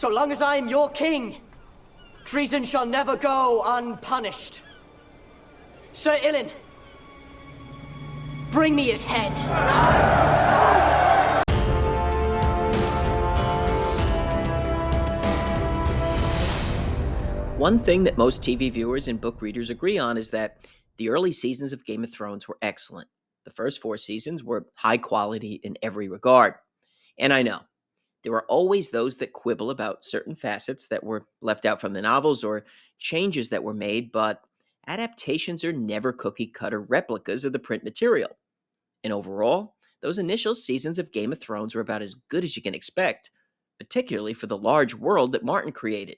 So long as I am your king, treason shall never go unpunished. Sir Ilyn, bring me his head. One thing that most TV viewers and book readers agree on is that the early seasons of Game of Thrones were excellent. The first 4 seasons were high quality in every regard. And I know, there are always those that quibble about certain facets that were left out from the novels or changes that were made, but adaptations are never cookie-cutter replicas of the print material. And overall, those initial seasons of Game of Thrones were about as good as you can expect, particularly for the large world that Martin created.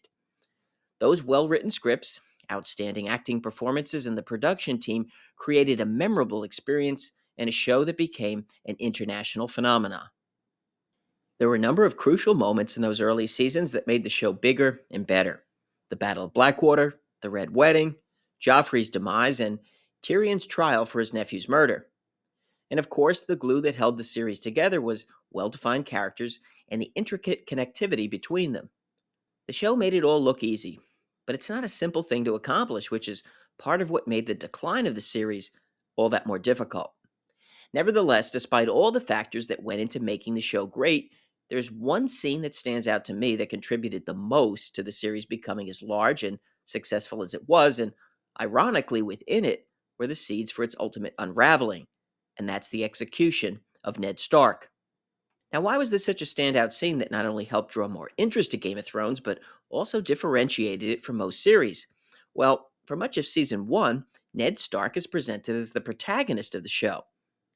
Those well-written scripts, outstanding acting performances, and the production team created a memorable experience and a show that became an international phenomenon. There were a number of crucial moments in those early seasons that made the show bigger and better. The Battle of Blackwater, the Red Wedding, Joffrey's demise, and Tyrion's trial for his nephew's murder. And of course, the glue that held the series together was well-defined characters and the intricate connectivity between them. The show made it all look easy, but it's not a simple thing to accomplish, which is part of what made the decline of the series all that more difficult. Nevertheless, despite all the factors that went into making the show great, there's one scene that stands out to me that contributed the most to the series becoming as large and successful as it was, and ironically, within it were the seeds for its ultimate unraveling, and that's the execution of Ned Stark. Now, why was this such a standout scene that not only helped draw more interest to Game of Thrones, but also differentiated it from most series? Well, for much of Season 1, Ned Stark is presented as the protagonist of the show.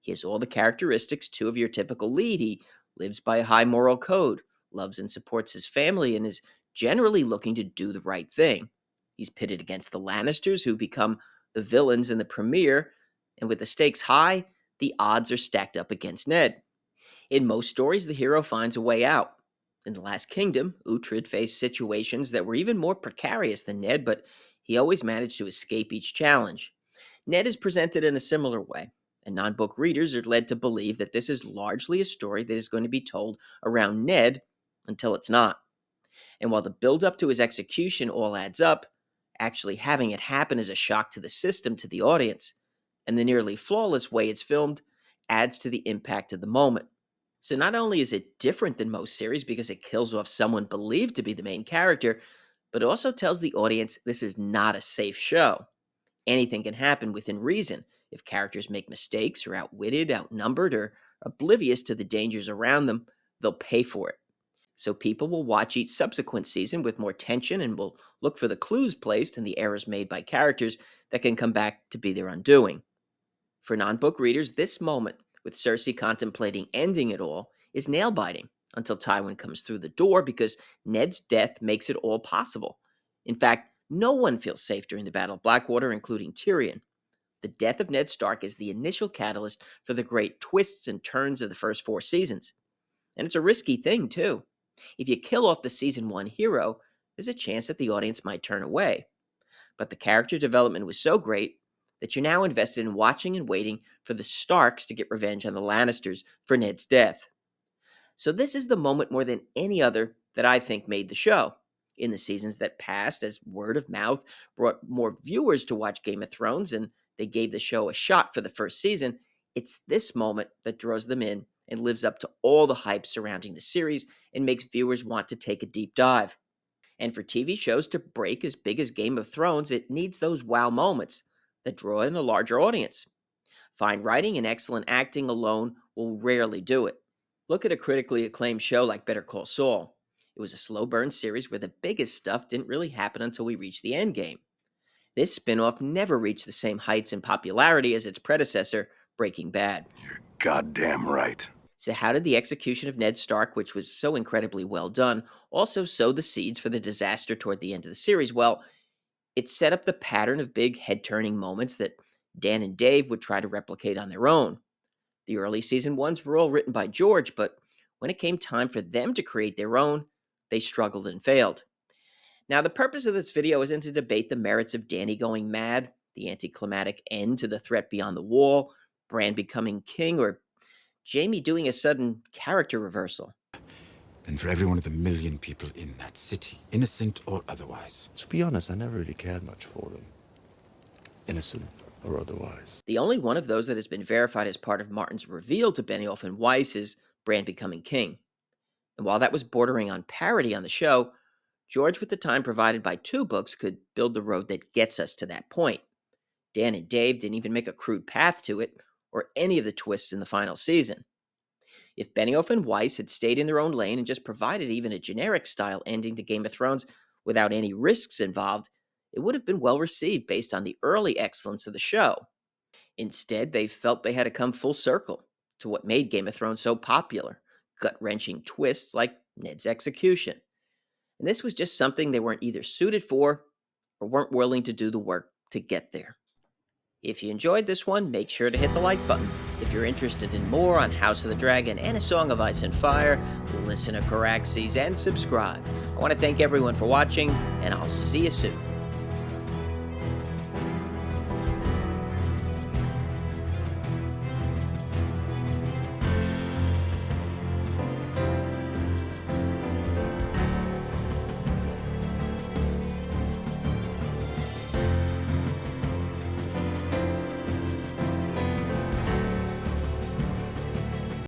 He has all the characteristics, too, of your typical lead. He lives by a high moral code, loves and supports his family, and is generally looking to do the right thing. He's pitted against the Lannisters, who become the villains in the premiere, and with the stakes high, the odds are stacked up against Ned. In most stories, the hero finds a way out. In The Last Kingdom, Uhtred faced situations that were even more precarious than Ned, but he always managed to escape each challenge. Ned is presented in a similar way, and non-book readers are led to believe that this is largely a story that is going to be told around Ned until it's not. And while the build-up to his execution all adds up, actually having it happen is a shock to the system, to the audience, and the nearly flawless way it's filmed adds to the impact of the moment. So not only is it different than most series because it kills off someone believed to be the main character, but it also tells the audience this is not a safe show. Anything can happen within reason. If characters make mistakes, or outwitted, outnumbered, or oblivious to the dangers around them, they'll pay for it. So people will watch each subsequent season with more tension and will look for the clues placed and the errors made by characters that can come back to be their undoing. For non-book readers, this moment, with Cersei contemplating ending it all, is nail-biting until Tywin comes through the door because Ned's death makes it all possible. In fact, no one feels safe during the Battle of Blackwater, including Tyrion. The death of Ned Stark is the initial catalyst for the great twists and turns of the first 4 seasons. And it's a risky thing, too. If you kill off the Season 1 hero, there's a chance that the audience might turn away. But the character development was so great that you're now invested in watching and waiting for the Starks to get revenge on the Lannisters for Ned's death. So this is the moment more than any other that I think made the show. In the seasons that passed, as word of mouth brought more viewers to watch Game of Thrones and they gave the show a shot for the first season, it's this moment that draws them in and lives up to all the hype surrounding the series and makes viewers want to take a deep dive. And for TV shows to break as big as Game of Thrones, it needs those wow moments that draw in a larger audience. Fine writing and excellent acting alone will rarely do it. Look at a critically acclaimed show like Better Call Saul. It was a slow burn series where the biggest stuff didn't really happen until we reached the endgame. This spin-off never reached the same heights in popularity as its predecessor, Breaking Bad. You're goddamn right. So how did the execution of Ned Stark, which was so incredibly well done, also sow the seeds for the disaster toward the end of the series? Well, it set up the pattern of big head-turning moments that Dan and Dave would try to replicate on their own. The early season ones were all written by George, but when it came time for them to create their own, they struggled and failed. Now, the purpose of this video isn't to debate the merits of Dany going mad, the anticlimactic end to the threat beyond the wall, Bran becoming king, or Jaime doing a sudden character reversal. than for every one of the million people in that city, innocent or otherwise. To be honest, I never really cared much for them, innocent or otherwise. The only one of those that has been verified as part of Martin's reveal to Benioff and Weiss is Bran becoming king. And while that was bordering on parody on the show, George, with the time provided by 2 books, could build the road that gets us to that point. Dan and Dave didn't even make a crude path to it, or any of the twists in the final season. If Benioff and Weiss had stayed in their own lane and just provided even a generic style ending to Game of Thrones without any risks involved, it would have been well received based on the early excellence of the show. Instead, they felt they had to come full circle to what made Game of Thrones so popular, gut-wrenching twists like Ned's execution. And this was just something they weren't either suited for or weren't willing to do the work to get there. If you enjoyed this one, make sure to hit the like button. If you're interested in more on House of the Dragon and A Song of Ice and Fire, listen to Caraxes and subscribe. I want to thank everyone for watching, and I'll see you soon.